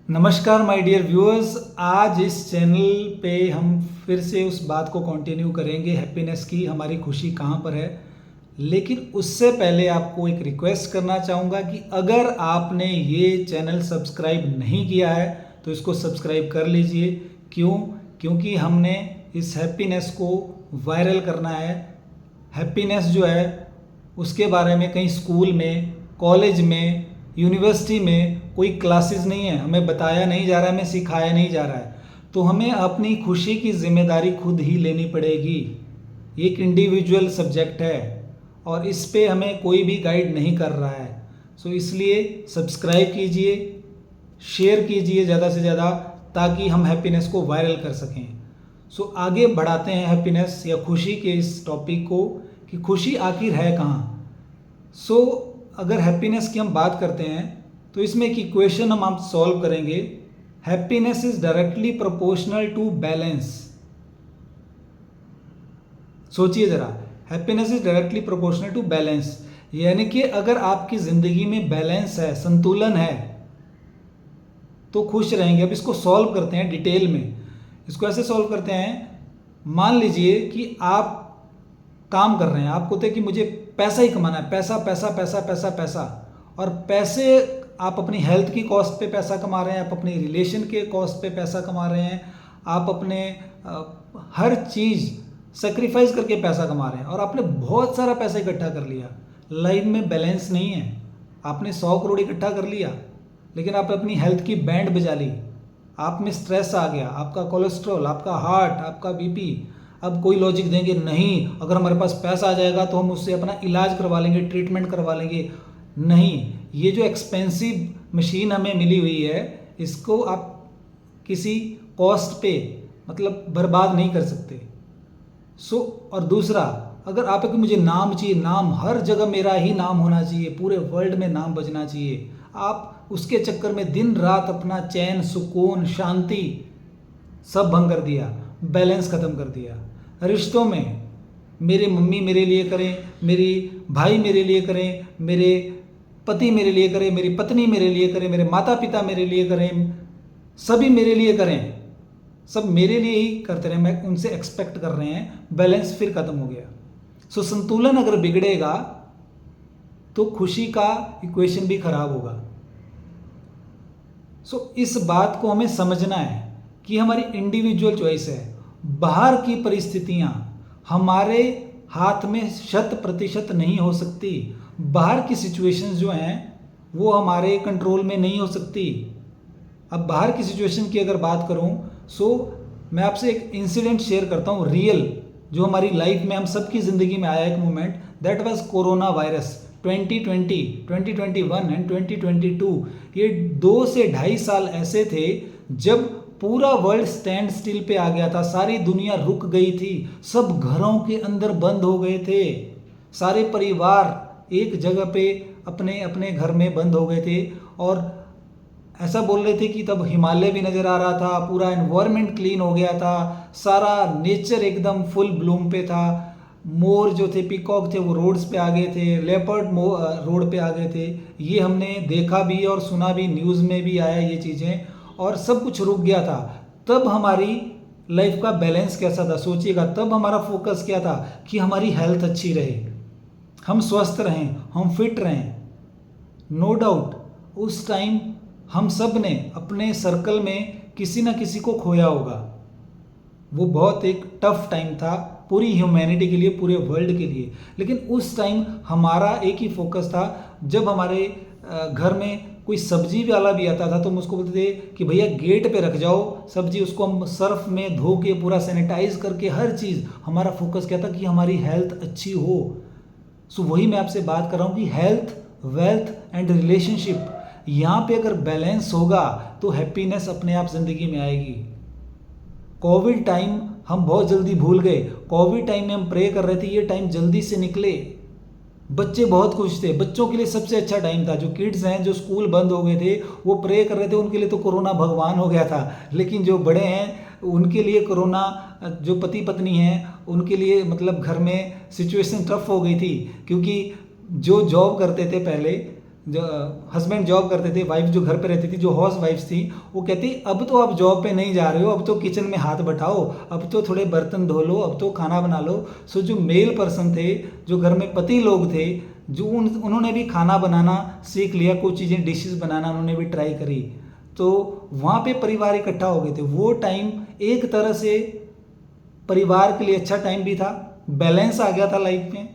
नमस्कार my dear viewers. आज इस चैनल पे हम फिर से उस बात को कंटिन्यू करेंगे, हैप्पीनेस की, हमारी खुशी कहाँ पर है। लेकिन उससे पहले आपको एक रिक्वेस्ट करना चाहूँगा कि अगर आपने ये चैनल सब्सक्राइब नहीं किया है तो इसको सब्सक्राइब कर लीजिए। क्यों? क्योंकि हमने इस हैप्पीनेस को वायरल करना है। हैप्पीनेस जो है उसके बारे में कहीं स्कूल में, कॉलेज में, यूनिवर्सिटी में कोई क्लासेस नहीं है, हमें बताया नहीं जा रहा है, हमें सिखाया नहीं जा रहा है। तो हमें अपनी खुशी की जिम्मेदारी खुद ही लेनी पड़ेगी। ये एक इंडिविजुअल सब्जेक्ट है और इस पे हमें कोई भी गाइड नहीं कर रहा है। सो इसलिए सब्सक्राइब कीजिए, शेयर कीजिए ज़्यादा से ज़्यादा, ताकि हम हैप्पीनेस को वायरल कर सकें। सो आगे बढ़ाते हैं हैप्पीनेस या खुशी के इस टॉपिक को कि खुशी आखिर है कहाँ। सो अगर हैप्पीनेस की हम बात करते हैं तो इसमें एक इक्वेशन हम सॉल्व करेंगे। Happiness is directly proportional to balance. सोचिए जरा, happiness is directly proportional to balance, यानी कि अगर आपकी जिंदगी में बैलेंस है, संतुलन है, तो खुश रहेंगे। अब इसको सॉल्व करते हैं डिटेल में। इसको ऐसे सॉल्व करते हैं, मान लीजिए कि आप काम कर रहे हैं, आपको होता है कि मुझे पैसा ही कमाना है, पैसा पैसा पैसा पैसा पैसा, और पैसे आप अपनी हेल्थ की कॉस्ट पे पैसा कमा रहे हैं, आप अपनी रिलेशन के कॉस्ट पे पैसा कमा रहे हैं, आप अपने हर चीज़ सेक्रीफाइस करके पैसा कमा रहे हैं और आपने बहुत सारा पैसा इकट्ठा कर लिया। लाइफ में बैलेंस नहीं है। आपने 100 करोड़ इकट्ठा कर लिया लेकिन आप अपनी हेल्थ की बैंड बजा ली, आप में स्ट्रेस आ गया, आपका कोलेस्ट्रॉल, आपका हार्ट, आपका बीपी। अब कोई लॉजिक देंगे नहीं, अगर हमारे पास पैसा आ जाएगा तो हम उससे अपना इलाज करवा लेंगे, ट्रीटमेंट करवा लेंगे। नहीं, ये जो एक्सपेंसिव मशीन हमें मिली हुई है, इसको आप किसी कॉस्ट पे मतलब बर्बाद नहीं कर सकते। और दूसरा, अगर आप कि मुझे नाम चाहिए, नाम हर जगह मेरा ही नाम होना चाहिए, पूरे वर्ल्ड में नाम बजना चाहिए, आप उसके चक्कर में दिन रात अपना चैन, सुकून, शांति सब भंग कर दिया, बैलेंस ख़त्म कर दिया। रिश्तों में मेरे मम्मी मेरे लिए करें, मेरी भाई मेरे लिए करें, मेरे पति मेरे लिए करें, मेरी पत्नी मेरे लिए करें, मेरे माता पिता मेरे लिए करें, सभी मेरे लिए करें, सब मेरे लिए ही करते रहे, मैं उनसे एक्सपेक्ट कर रहे हैं, बैलेंस फिर ख़त्म हो गया। संतुलन अगर बिगड़ेगा तो खुशी का इक्वेशन भी खराब होगा। इस बात को हमें समझना है कि हमारी इंडिविजुअल चॉइस है। बाहर की परिस्थितियां हमारे हाथ में 100% नहीं हो सकती। बाहर की सिचुएशंस जो हैं वो हमारे कंट्रोल में नहीं हो सकती। अब बाहर की सिचुएशन की अगर बात करूं, मैं आपसे एक इंसिडेंट शेयर करता हूं, रियल, जो हमारी लाइफ में हम सबकी ज़िंदगी में आया एक moment. That was corona virus 2020, 2021 and 2022। ये 2 से 2.5 साल ऐसे थे जब पूरा वर्ल्ड स्टैंड स्टिल पे आ गया था, सारी दुनिया रुक गई थी, सब घरों के अंदर बंद हो गए थे, सारे परिवार एक जगह पे अपने अपने घर में बंद हो गए थे। और ऐसा बोल रहे थे कि तब हिमालय भी नज़र आ रहा था, पूरा एनवायरनमेंट क्लीन हो गया था, सारा नेचर एकदम फुल ब्लूम पे था। मोर जो थे, पीकॉक थे, वो रोड्स पे आ गए थे, लेपर्ड रोड पे आ गए थे। ये हमने देखा भी और सुना भी, न्यूज़ में भी आया ये चीज़ें, और सब कुछ रुक गया था। तब हमारी लाइफ का बैलेंस कैसा था सोचिएगा। तब हमारा फोकस क्या था कि हमारी हेल्थ अच्छी रहे, हम स्वस्थ रहें, हम फिट रहें। नो डाउट उस टाइम हम सब ने अपने सर्कल में किसी ना किसी को खोया होगा। वो बहुत एक टफ टाइम था पूरी ह्यूमैनिटी के लिए, पूरे वर्ल्ड के लिए। लेकिन उस टाइम हमारा एक ही फोकस था। जब हमारे घर में कोई सब्जी वाला भी आता था तो हम उसको बोलते थे कि भैया गेट पे रख जाओ सब्जी, उसको हम सर्फ में धो के पूरा सैनिटाइज करके, हर चीज़। हमारा फोकस क्या था कि हमारी हेल्थ अच्छी हो। वही मैं आपसे बात कर रहा हूँ कि हेल्थ, वेल्थ एंड रिलेशनशिप, यहाँ पे अगर बैलेंस होगा तो हैप्पीनेस अपने आप ज़िंदगी में आएगी। कोविड टाइम हम बहुत जल्दी भूल गए। कोविड टाइम में हम प्रे कर रहे थे ये टाइम जल्दी से निकले। बच्चे बहुत खुश थे, बच्चों के लिए सबसे अच्छा टाइम था। जो किड्स हैं, जो स्कूल बंद हो गए थे, वो प्रे कर रहे थे, उनके लिए तो कोरोना भगवान हो गया था। लेकिन जो बड़े हैं उनके लिए कोरोना, जो पति पत्नी हैं उनके लिए मतलब घर में सिचुएशन टफ हो गई थी। क्योंकि जो जॉब करते थे पहले, जो हस्बैंड जॉब करते थे, वाइफ जो घर पे रहती थी, जो हाउस वाइफ्स थी, वो कहती अब तो आप जॉब पे नहीं जा रहे हो, अब तो किचन में हाथ बटाओ, अब तो थोड़े बर्तन धो लो, अब तो खाना बना लो। सो जो मेल पर्सन थे, जो घर में पति लोग थे, जो उन्होंने भी खाना बनाना सीख लिया, कुछ चीज़ें डिशेस बनाना उन्होंने भी ट्राई करी। तो वहाँ पे परिवार इकट्ठा हो गए थे। वो टाइम एक तरह से परिवार के लिए अच्छा टाइम भी था, बैलेंस आ गया था लाइफ में,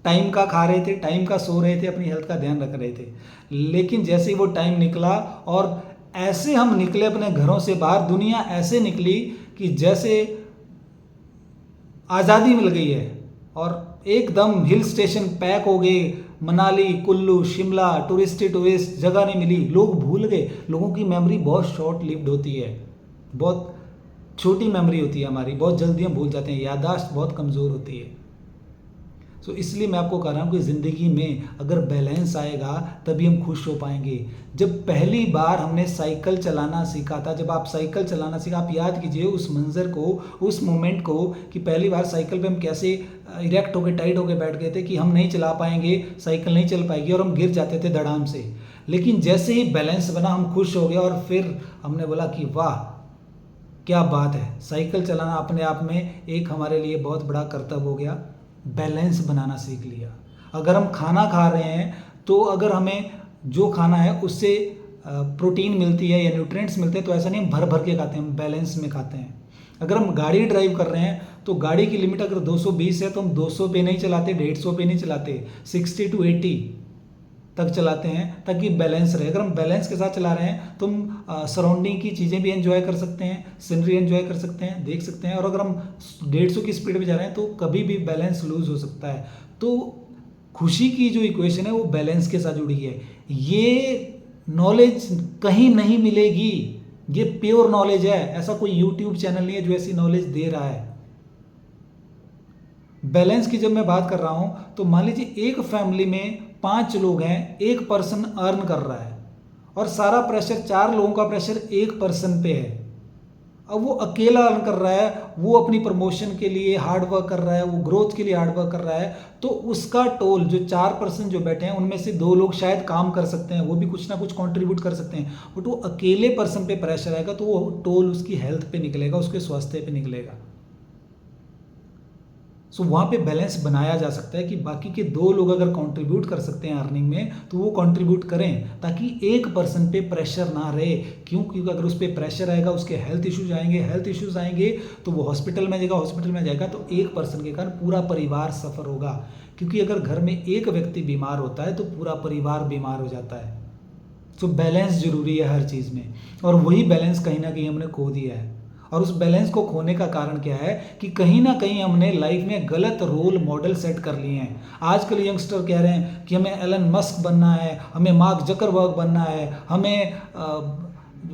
टाइम का खा रहे थे, टाइम का सो रहे थे, अपनी हेल्थ का ध्यान रख रहे थे। लेकिन जैसे ही वो टाइम निकला और ऐसे हम निकले अपने घरों से बाहर, दुनिया ऐसे निकली कि जैसे आज़ादी मिल गई है और एकदम हिल स्टेशन पैक हो गए, मनाली, कुल्लू, शिमला, टूरिस्ट जगह नहीं मिली, लोग भूल गए। लोगों की मेमोरी बहुत शॉर्ट लिव्ड होती है, बहुत छोटी मेमोरी होती है हमारी, बहुत जल्दी हम भूल जाते हैं, याददाश्त बहुत कमज़ोर होती है। सो इसलिए मैं आपको कह रहा हूँ कि ज़िंदगी में अगर बैलेंस आएगा तभी हम खुश हो पाएंगे। जब पहली बार हमने साइकिल चलाना सीखा था, जब आप साइकिल चलाना सीखा, आप याद कीजिए उस मंज़र को, उस मोमेंट को, कि पहली बार साइकिल पे हम कैसे इरेक्ट होकर टाइट होकर बैठ गए थे कि हम नहीं चला पाएंगे, साइकिल नहीं चल पाएगी, और हम गिर जाते थे धड़ाम से। लेकिन जैसे ही बैलेंस बना हम खुश हो गए और फिर हमने बोला कि वाह क्या बात है, साइकिल चलाना अपने आप में एक हमारे लिए बहुत बड़ा कर्तव्य हो गया। बैलेंस बनाना सीख लिया। अगर हम खाना खा रहे हैं तो अगर हमें जो खाना है उससे प्रोटीन मिलती है या न्यूट्रिएंट्स मिलते हैं, तो ऐसा नहीं हम भर भर के खाते हैं, हम बैलेंस में खाते हैं। अगर हम गाड़ी ड्राइव कर रहे हैं तो गाड़ी की लिमिट अगर 220 है तो हम 200 पे नहीं चलाते, 150 पे नहीं चलाते, 60 to 80 तक चलाते हैं ताकि बैलेंस रहे। अगर हम बैलेंस के साथ चला रहे हैं तो हम सराउंडिंग की चीज़ें भी एंजॉय कर सकते हैं, सीनरी एंजॉय कर सकते हैं, देख सकते हैं। और अगर हम 150 की स्पीड पे जा रहे हैं तो कभी भी बैलेंस लूज हो सकता है। तो खुशी की जो इक्वेशन है वो बैलेंस के साथ जुड़ी है। ये नॉलेज कहीं नहीं मिलेगी, ये प्योर नॉलेज है। ऐसा कोई यूट्यूब चैनल नहीं है जो ऐसी नॉलेज दे रहा है। बैलेंस की जब मैं बात कर रहा हूं तो मान लीजिए एक फैमिली में 5 लोग हैं, एक पर्सन अर्न कर रहा है और सारा प्रेशर, 4 लोगों का प्रेशर एक पर्सन पे है। अब वो अकेला अर्न कर रहा है, वो अपनी प्रमोशन के लिए हार्ड वर्क कर रहा है, वो ग्रोथ के लिए हार्ड वर्क कर रहा है, तो उसका टोल, जो 4 पर्सन जो बैठे हैं उनमें से 2 लोग शायद काम कर सकते हैं, वो भी कुछ ना कुछ कंट्रीब्यूट कर सकते हैं, बट वो अकेले पर्सन पे प्रेशर आएगा तो वो टोल उसकी हेल्थ पे निकलेगा, उसके स्वास्थ्य पे निकलेगा। सो वहाँ पे बैलेंस बनाया जा सकता है कि बाकी के 2 लोग अगर कंट्रीब्यूट कर सकते हैं अर्निंग में तो वो कंट्रीब्यूट करें, ताकि एक पर्सन पे प्रेशर ना रहे। क्यों? क्योंकि अगर उस पर प्रेशर आएगा, उसके हेल्थ इश्यूज आएंगे तो वो हॉस्पिटल में जाएगा तो एक पर्सन के कारण पूरा परिवार सफ़र होगा। क्योंकि अगर घर में एक व्यक्ति बीमार होता है तो पूरा परिवार बीमार हो जाता है। सो बैलेंस जरूरी है हर चीज़ में, और वही बैलेंस कहीं ना कहीं हमने खो दिया है। और उस बैलेंस को खोने का कारण क्या है कि कहीं ना कहीं हमने लाइफ में गलत रोल मॉडल सेट कर लिए हैं। आजकल यंगस्टर कह रहे हैं कि हमें एलन मस्क बनना है, हमें मार्क जकरबर्ग बनना है, हमें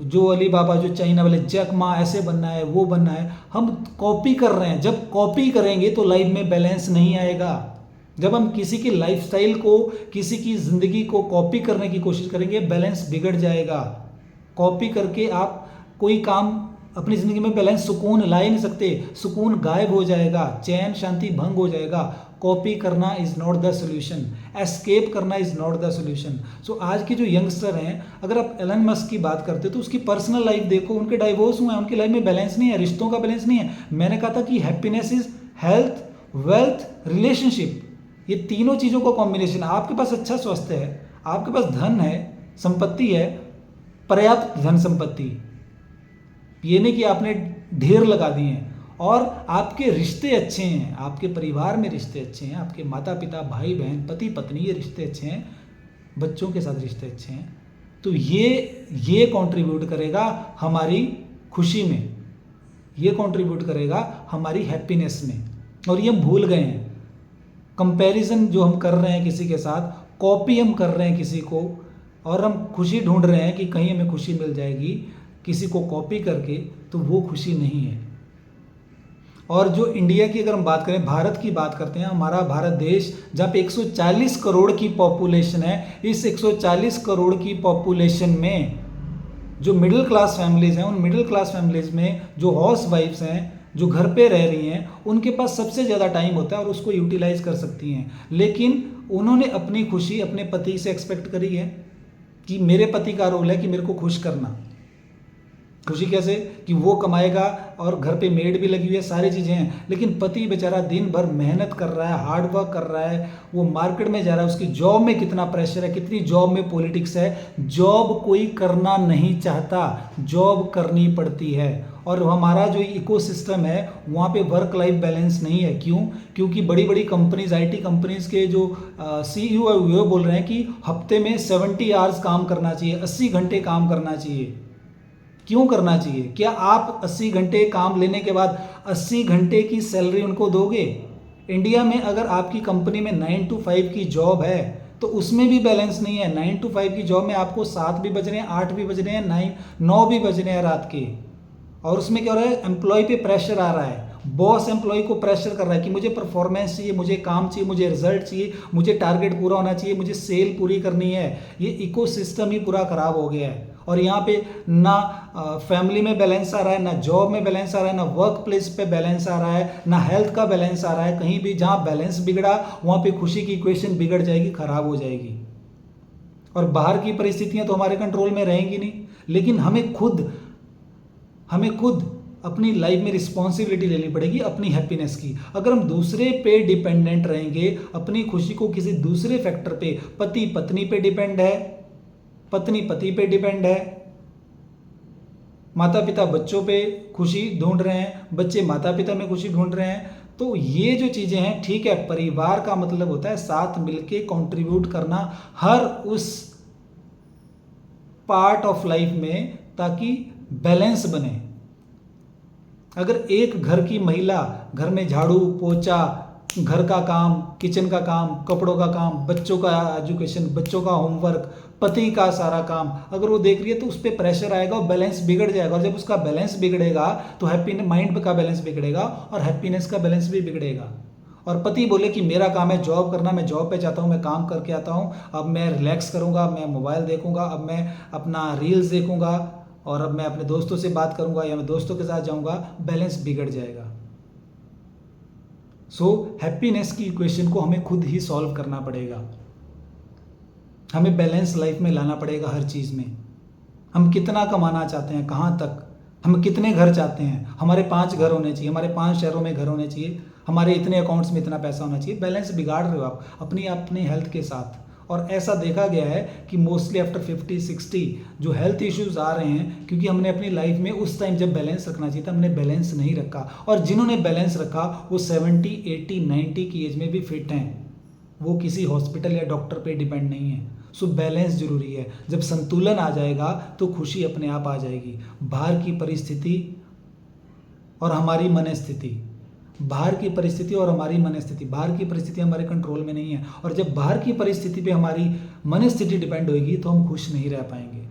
जो अली बाबा, जो चाइना वाले जैक मा, ऐसे बनना है, वो बनना है। हम कॉपी कर रहे हैं। जब कॉपी करेंगे तो लाइफ में बैलेंस नहीं आएगा। जब हम किसी की लाइफस्टाइल को, किसी की ज़िंदगी को कॉपी करने की कोशिश करेंगे, बैलेंस बिगड़ जाएगा। कॉपी करके आप कोई काम अपनी ज़िंदगी में बैलेंस, सुकून ला ही नहीं सकते। सुकून गायब हो जाएगा, चैन शांति भंग हो जाएगा। कॉपी करना is not the solution, escape करना इज़ नॉट द सोल्यूशन। सो आज के जो यंगस्टर हैं, अगर आप एलन मस्क की बात करते हो तो उसकी पर्सनल लाइफ देखो, उनके डाइवोर्स हुए हैं, उनकी लाइफ में बैलेंस नहीं है, रिश्तों का बैलेंस नहीं है। मैंने कहा था कि happiness is health, wealth, relationship, ये तीनों चीज़ों का कॉम्बिनेशन। आपके पास अच्छा स्वास्थ्य है, आपके पास धन है, संपत्ति है, पर्याप्त धन संपत्ति, ये नहीं कि आपने ढेर लगा दिए हैं, और आपके रिश्ते अच्छे हैं, आपके परिवार में रिश्ते अच्छे हैं, आपके माता पिता, भाई बहन, पति पत्नी, ये रिश्ते अच्छे हैं, बच्चों के साथ रिश्ते अच्छे हैं, तो ये कंट्रीब्यूट करेगा हमारी खुशी में, ये कंट्रीब्यूट करेगा हमारी हैप्पीनेस में। और ये हम भूल गए हैं। कंपैरिजन जो हम कर रहे हैं किसी के साथ, कॉपी हम कर रहे हैं किसी को, और हम खुशी ढूंढ रहे हैं कि कहीं हमें खुशी मिल जाएगी किसी को कॉपी करके, तो वो खुशी नहीं है। और जो इंडिया की अगर हम बात करें, भारत की बात करते हैं, हमारा भारत देश जहाँ पे 140 करोड़ की पॉपुलेशन है, इस 140 करोड़ की पॉपुलेशन में जो मिडिल क्लास फैमिलीज़ हैं, उन मिडिल क्लास फैमिलीज़ में जो हाउस वाइफ्स हैं, जो घर पे रह रही हैं, उनके पास सबसे ज़्यादा टाइम होता है और उसको यूटिलाइज कर सकती हैं। लेकिन उन्होंने अपनी खुशी अपने पति से एक्सपेक्ट करी है, कि मेरे पति का रोल है कि मेरे को खुश करना। खुशी कैसे कि वो कमाएगा और घर पे मेड भी लगी हुई है, सारी चीज़ें हैं, लेकिन पति बेचारा दिन भर मेहनत कर रहा है, हार्ड वर्क कर रहा है, वो मार्केट में जा रहा है, उसकी जॉब में कितना प्रेशर है, कितनी जॉब में पॉलिटिक्स है। जॉब कोई करना नहीं चाहता, जॉब करनी पड़ती है। और हमारा जो इकोसिस्टम है वहाँ पे वर्क लाइफ बैलेंस नहीं है। क्यों? क्योंकि बड़ी बड़ी कंपनीज, आईटी कंपनीज के जो सीईओ है वो बोल रहे हैं कि हफ्ते में 70 आवर्स काम करना चाहिए, 80 घंटे काम करना चाहिए। क्यों करना चाहिए? क्या आप 80 घंटे काम लेने के बाद 80 घंटे की सैलरी उनको दोगे? इंडिया में अगर आपकी कंपनी में 9 to 5 की जॉब है तो उसमें भी बैलेंस नहीं है। 9 to 5 की जॉब में आपको 7 भी बज रहे हैं, 8 भी बज रहे हैं, 9 भी बज रहे हैं रात के। और उसमें क्या हो रहा है? एम्प्लॉय पे प्रेशर आ रहा है, बॉस एम्प्लॉय को प्रेशर कर रहा है कि मुझे परफॉर्मेंस चाहिए, मुझे काम चाहिए, मुझे रिजल्ट चाहिए, मुझे टारगेट पूरा होना चाहिए, मुझे सेल पूरी करनी है। ये इकोसिस्टम ही पूरा खराब हो गया है। और यहाँ पे ना फैमिली में बैलेंस आ रहा है, ना जॉब में बैलेंस आ रहा है, ना वर्क प्लेस पे बैलेंस आ रहा है, ना हेल्थ का बैलेंस आ रहा है। कहीं भी जहाँ बैलेंस बिगड़ा वहाँ पे खुशी की इक्वेशन बिगड़ जाएगी, खराब हो जाएगी। और बाहर की परिस्थितियाँ तो हमारे कंट्रोल में रहेंगी नहीं, लेकिन हमें खुद अपनी लाइफ में रिस्पॉन्सिबिलिटी लेनी पड़ेगी अपनी हैप्पीनेस की। अगर हम दूसरे पे डिपेंडेंट रहेंगे, अपनी खुशी को किसी दूसरे फैक्टर पे, पति पत्नी पे डिपेंड है, पत्नी पति पे डिपेंड है, माता पिता बच्चों पे खुशी ढूंढ रहे हैं, बच्चे माता पिता में खुशी ढूंढ रहे हैं, तो ये जो चीज़ें हैं, ठीक है, परिवार का मतलब होता है साथ मिलके कंट्रीब्यूट करना हर उस पार्ट ऑफ लाइफ में, ताकि बैलेंस बने। अगर एक घर की महिला घर में झाड़ू पोछा, घर का काम, किचन का काम, कपड़ों का काम, बच्चों का एजुकेशन, बच्चों का होमवर्क, पति का सारा काम अगर वो देख रही है तो उस पर प्रेशर आएगा और बैलेंस बिगड़ जाएगा। और जब उसका बैलेंस बिगड़ेगा तो माइंड का बैलेंस बिगड़ेगा और हैप्पीनेस का बैलेंस भी बिगड़ेगा। और पति बोले कि मेरा काम है जॉब करना, मैं जॉब पे जाता हूँ, मैं काम करके आता हूँ, अब मैं रिलैक्स करूँगा, मैं मोबाइल देखूँगा, अब मैं अपना रील्स देखूँगा, और अब मैं अपने दोस्तों से बात करूँगा या मैं दोस्तों के साथ जाऊँगा, बैलेंस बिगड़ जाएगा। सो हैप्पीनेस की इक्वेशन को हमें खुद ही सॉल्व करना पड़ेगा। हमें बैलेंस लाइफ में लाना पड़ेगा हर चीज़ में। हम कितना कमाना चाहते हैं, कहाँ तक, हम कितने घर चाहते हैं, हमारे 5 घर होने चाहिए, हमारे 5 शहरों में घर होने चाहिए, हमारे इतने अकाउंट्स में इतना पैसा होना चाहिए। बैलेंस बिगाड़ रहे हो आप अपनी हेल्थ के साथ। और ऐसा देखा गया है कि मोस्टली आफ्टर 50-60 जो हेल्थ इश्यूज आ रहे हैं, क्योंकि हमने अपनी लाइफ में उस टाइम जब बैलेंस रखना चाहिए था हमने बैलेंस नहीं रखा। और जिन्होंने बैलेंस रखा वो 70, 80, 90 की एज में भी फिट हैं, वो किसी हॉस्पिटल या डॉक्टर पे डिपेंड नहीं है। सो बैलेंस जरूरी है। जब संतुलन आ जाएगा तो खुशी अपने आप आ जाएगी। बाहर की परिस्थिति और हमारी मनस्थिति, बाहर की परिस्थिति और हमारी मनस्थिति, बाहर की परिस्थिति हमारे कंट्रोल में नहीं है। और जब बाहर की परिस्थिति पे हमारी मनस्थिति डिपेंड होगी तो हम खुश नहीं रह पाएंगे।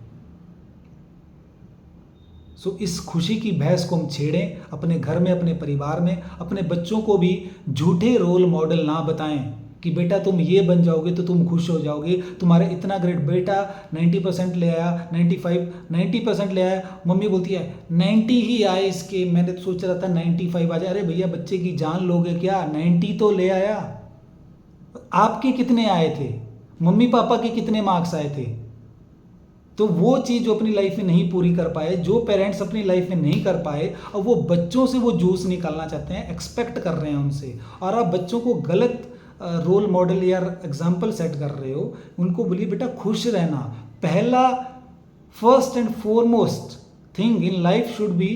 सो इस खुशी की बहस को हम छेड़ें अपने घर में, अपने परिवार में। अपने बच्चों को भी झूठे रोल मॉडल ना बताएं कि बेटा तुम ये बन जाओगे तो तुम खुश हो जाओगे, तुम्हारे इतना ग्रेड, बेटा 90% ले आया, 90% ले आया, मम्मी बोलती है 90 ही आए इसके, मैंने तो सोच रहा था 95 आ जाए। अरे भैया बच्चे की जान लोगे क्या? 90 तो ले आया। आपके कितने आए थे? मम्मी पापा के कितने मार्क्स आए थे? तो वो चीज़ जो अपनी लाइफ में नहीं पूरी कर पाए, जो पेरेंट्स अपनी लाइफ में नहीं कर पाए, अब वो बच्चों से वो जूस निकालना चाहते हैं, एक्सपेक्ट कर रहे हैं उनसे। और आप बच्चों को गलत रोल मॉडल या एग्जाम्पल सेट कर रहे हो। उनको बोलिए बेटा खुश रहना, पहला first and foremost thing in life should be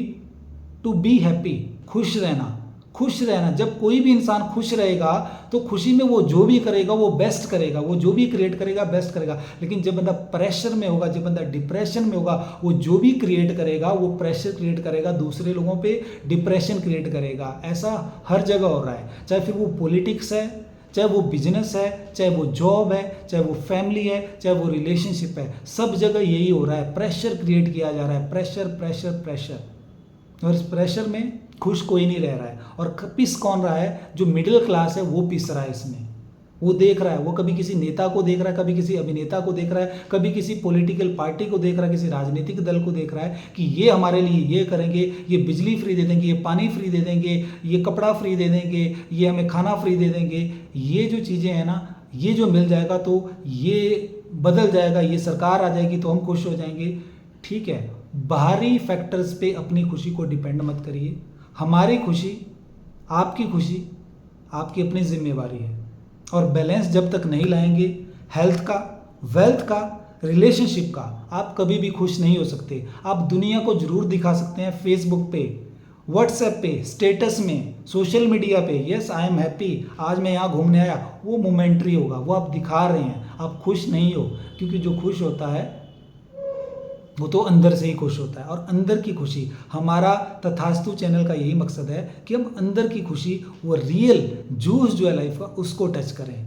to be happy. खुश रहना, खुश रहना। जब कोई भी इंसान खुश रहेगा तो खुशी में वो जो भी करेगा वो बेस्ट करेगा, वो जो भी क्रिएट करेगा बेस्ट करेगा। लेकिन जब बंदा प्रेशर में होगा, जब बंदा डिप्रेशन में होगा, वो जो भी क्रिएट करेगा वो प्रेशर क्रिएट करेगा, दूसरे लोगों पे डिप्रेशन क्रिएट करेगा। ऐसा हर जगह हो रहा है, चाहे फिर वो पॉलिटिक्स है, चाहे वो बिजनेस है, चाहे वो जॉब है, चाहे वो फैमिली है, चाहे वो रिलेशनशिप है, सब जगह यही हो रहा है। प्रेशर क्रिएट किया जा रहा है, प्रेशर प्रेशर प्रेशर। और इस प्रेशर में खुश कोई नहीं रह रहा है। और पिस कौन रहा है? जो मिडिल क्लास है वो पिस रहा है इसमें। वो देख रहा है, वो कभी किसी नेता को देख रहा है, कभी किसी अभिनेता को देख रहा है, कभी किसी पॉलिटिकल पार्टी को देख रहा है, किसी राजनीतिक दल को देख रहा है कि ये हमारे लिए ये करेंगे, ये बिजली फ्री दे देंगे, ये पानी फ्री दे देंगे, ये कपड़ा फ्री दे देंगे, ये हमें खाना फ्री दे देंगे। ये जो चीज़ें हैं ना, ये जो मिल जाएगा तो ये बदल जाएगा, ये सरकार आ जाएगी तो हम खुश हो जाएंगे। ठीक है, बाहरी फैक्टर्स पे अपनी खुशी को डिपेंड मत करिए। हमारी खुशी, आपकी खुशी, आपकी अपनी जिम्मेवारी है। और बैलेंस जब तक नहीं लाएंगे हेल्थ का, वेल्थ का, रिलेशनशिप का, आप कभी भी खुश नहीं हो सकते। आप दुनिया को जरूर दिखा सकते हैं फेसबुक पे, व्हाट्सएप पे, स्टेटस में, सोशल मीडिया पे, यस आई एम हैप्पी, आज मैं यहाँ घूमने आया, वो मोमेंट्री होगा, वो आप दिखा रहे हैं, आप खुश नहीं हो। क्योंकि जो खुश होता है वो तो अंदर से ही खुश होता है। और अंदर की खुशी, हमारा तथास्तु चैनल का यही मकसद है कि हम अंदर की खुशी, वो रियल जूस जो है लाइफ का, उसको टच करें।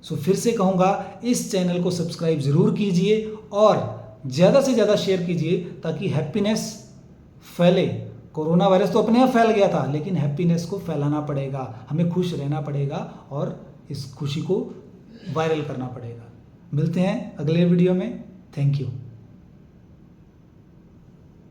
सो फिर से कहूँगा, इस चैनल को सब्सक्राइब ज़रूर कीजिए और ज़्यादा से ज़्यादा शेयर कीजिए ताकि हैप्पीनेस फैले। कोरोना वायरस तो अपने आप फैल गया था, लेकिन हैप्पीनेस को फैलाना पड़ेगा, हमें खुश रहना पड़ेगा और इस खुशी को वायरल करना पड़ेगा। मिलते हैं अगले वीडियो में। Thank you.